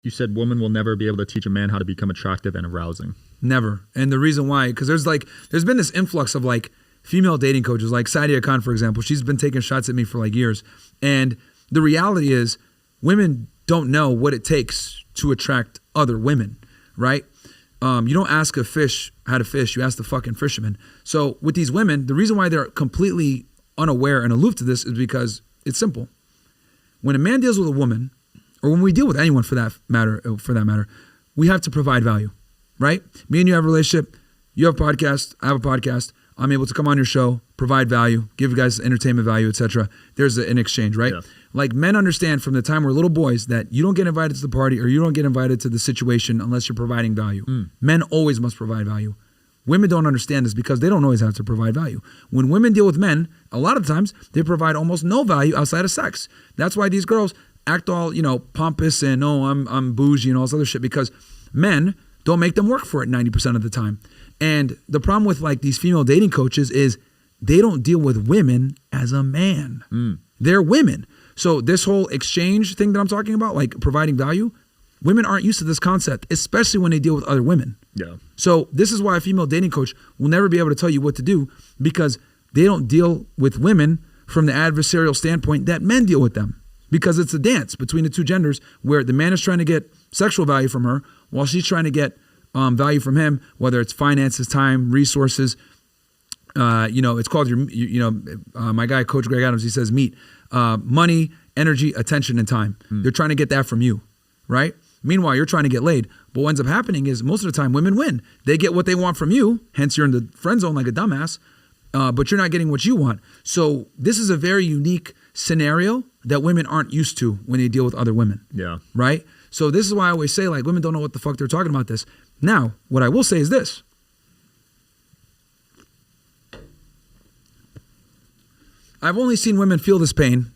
You said women will never be able to teach a man how to become attractive and arousing. Never. And the reason why, because there's been this influx of like female dating coaches, like Sadia Khan, for example. She's been taking shots at me for like years. And the reality is women don't know what it takes to attract other women, right? You don't ask a fish how to fish, you ask the fucking fisherman. So with these women, the reason why they're completely unaware and aloof to this is because it's simple. When a man deals with a woman, or when we deal with anyone for that matter, we have to provide value, right? Me and you have a relationship, you have a podcast, I have a podcast, I'm able to come on your show, provide value, give you guys entertainment value, etc. There's an exchange, right? Yeah. Like men understand from the time we're little boys that you don't get invited to the party or you don't get invited to the situation unless you're providing value. Men always must provide value. Women don't understand this because they don't always have to provide value. When women deal with men, a lot of times they provide almost no value outside of sex. That's why these girls act all, pompous and I'm bougie and all this other shit, because men don't make them work for it 90% of the time. And the problem with like these female dating coaches is they don't deal with women as a man. They're women. So this whole exchange thing that I'm talking about, like providing value, women aren't used to this concept, especially when they deal with other women. Yeah. So this is why a female dating coach will never be able to tell you what to do, because they don't deal with women from the adversarial standpoint that men deal with them. Because it's a dance between the two genders where the man is trying to get sexual value from her while she's trying to get value from him, whether it's finances, time, resources. It's called my guy, Coach Greg Adams, he says meat, money, energy, attention, and time. They're trying to get that from you, right? Meanwhile, you're trying to get laid. But what ends up happening is most of the time women win. They get what they want from you. Hence, you're in the friend zone like a dumbass, but you're not getting what you want. So this is a very unique scenario that women aren't used to when they deal with other women. Yeah. Right? So this is why I always say, like, women don't know what the fuck they're talking about this. Now, what I will say is this. I've only seen women feel this pain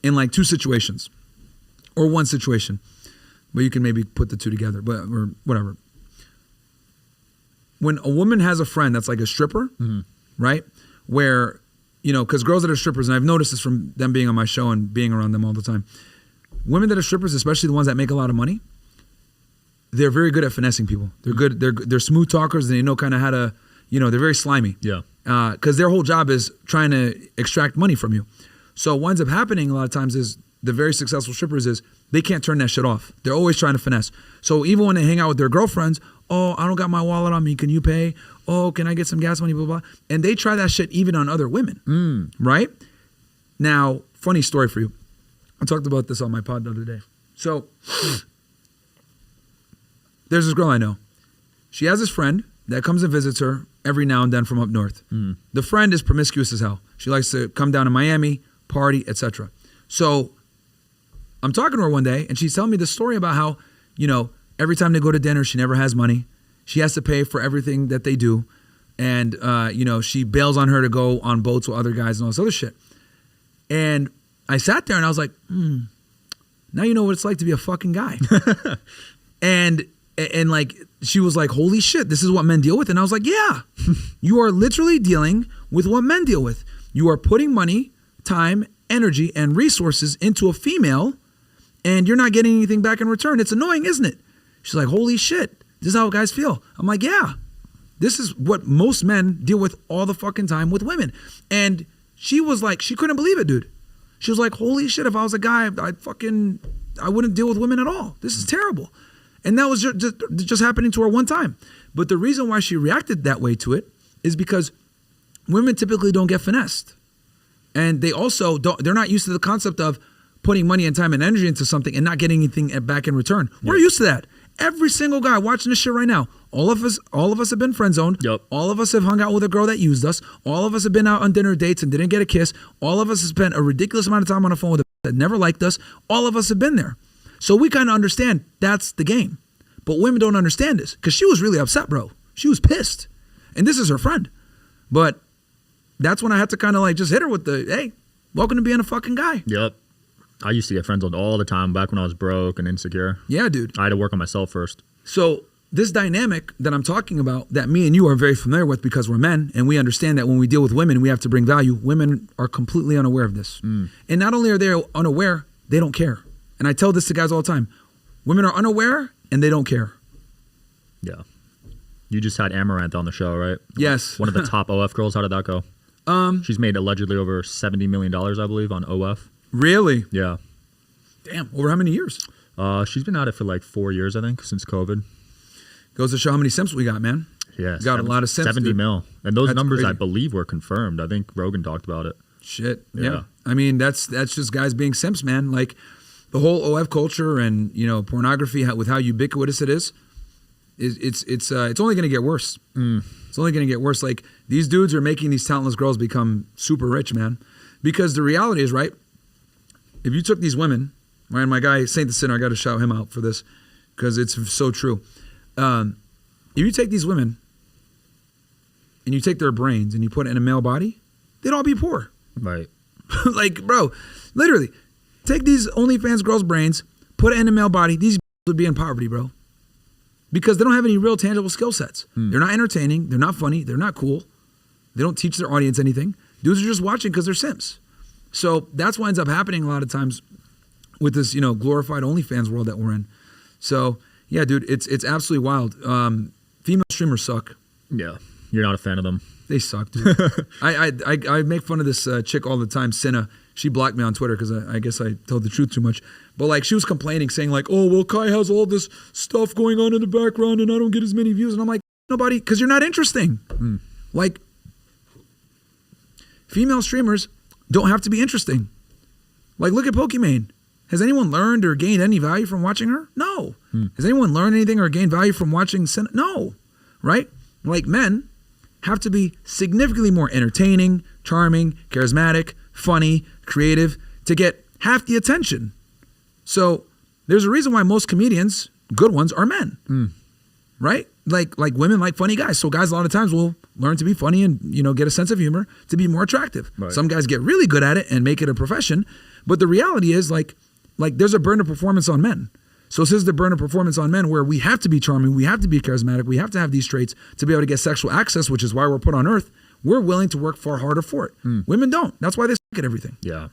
in like two situations or one situation, but you can maybe put the two together, or whatever. When a woman has a friend that's like a stripper, right? Where, because girls that are strippers, and I've noticed this from them being on my show and being around them all the time, women that are strippers, especially the ones that make a lot of money, they're very good at finessing people. They're good. They're smooth talkers, and they know kind of how to, they're very slimy. Yeah. Because their whole job is trying to extract money from you. So what ends up happening a lot of times is the very successful strippers is they can't turn that shit off. They're always trying to finesse. So even when they hang out with their girlfriends, oh, I don't got my wallet on me. Can you pay? Oh, can I get some gas money? Blah, blah. And they try that shit even on other women. Right? Now, funny story for you. I talked about this on my pod the other day. So there's this girl I know. She has this friend that comes and visits her every now and then from up north. The friend is promiscuous as hell. She likes to come down to Miami, party, etc. So I'm talking to her one day, and she's telling me this story about how, every time they go to dinner, she never has money. She has to pay for everything that they do. And, she bails on her to go on boats with other guys and all this other shit. And I sat there and I was like, now you know what it's like to be a fucking guy. and like, she was like, holy shit, this is what men deal with. And I was like, yeah, you are literally dealing with what men deal with. You are putting money, time, energy, and resources into a female, and you're not getting anything back in return. It's annoying, isn't it? She's like, holy shit, this is how guys feel. I'm like, yeah, this is what most men deal with all the fucking time with women. And she was like, she couldn't believe it, dude. She was like, holy shit, if I was a guy, I wouldn't deal with women at all. This is terrible. And that was just happening to her one time. But the reason why she reacted that way to it is because women typically don't get finessed. And they also they're not used to the concept of putting money and time and energy into something and not getting anything back in return. Yep. We're used to that. Every single guy watching this shit right now, all of us have been friend zoned. Yep. All of us have hung out with a girl that used us. All of us have been out on dinner dates and didn't get a kiss. All of us have spent a ridiculous amount of time on the phone with a that never liked us. All of us have been there. So we kind of understand that's the game. But women don't understand this because she was really upset, bro. She was pissed. And this is her friend. But that's when I had to kind of like just hit her with the, hey, welcome to being a fucking guy. Yep. I used to get friend zoned all the time back when I was broke and insecure. Yeah, dude. I had to work on myself first. So this dynamic that I'm talking about that me and you are very familiar with because we're men and we understand that when we deal with women, we have to bring value. Women are completely unaware of this. And not only are they unaware, they don't care. And I tell this to guys all the time. Women are unaware and they don't care. Yeah. You just had Amaranth on the show, right? Yes. One of the top OF girls. How did that go? She's made allegedly over $70 million, I believe, on OF. Really? Yeah. Damn. Over how many years? She's been at it for like 4 years, I think, since COVID. Goes to show how many simps we got, man. Yeah. Got a lot of simps. 70 mil. And those That's numbers, crazy. I believe, were confirmed. I think Rogan talked about it. Shit. Yeah. Yeah. I mean, that's just guys being simps, man. Like the whole OF culture and, you know, pornography with how ubiquitous it is it's only going to get worse. It's only going to get worse. Like these dudes are making these talentless girls become super rich, man. Because the reality is, right, if you took these women, right, my guy Saint the Sinner, I got to shout him out for this because it's so true. If you take these women and you take their brains and you put it in a male body, they'd all be poor. Right. Like, bro, literally, take these OnlyFans girls' brains, put it in a male body, these would be in poverty, bro. Because they don't have any real tangible skill sets. They're not entertaining. They're not funny. They're not cool. They don't teach their audience anything. Dudes are just watching because they're simps. So that's what ends up happening a lot of times with this, you know, glorified OnlyFans world that we're in. So yeah, dude, it's absolutely wild. Female streamers suck. Yeah. You're not a fan of them. They suck, dude. I make fun of this chick all the time, Cinna. She blocked me on Twitter because I guess I told the truth too much. But like she was complaining, saying like, oh, well, Kai has all this stuff going on in the background and I don't get as many views. And I'm like, nobody, because you're not interesting. Like female streamers don't have to be interesting. Like look at Pokimane. Has anyone learned or gained any value from watching her? No. Has anyone learned anything or gained value from watching Cinna? No. Right? Like men have to be significantly more entertaining, charming, charismatic, funny, creative to get half the attention. So there's a reason why most comedians, good ones, are men. Right? Like women like funny guys. So guys a lot of times will learn to be funny and, you know, get a sense of humor to be more attractive. Right. Some guys get really good at it and make it a profession. But the reality is like there's a burden of performance on men. So this is the burden of performance on men where we have to be charming, we have to be charismatic, we have to have these traits to be able to get sexual access, which is why we're put on earth. We're willing to work far harder for it. Women don't. That's why they suck at everything. Yeah.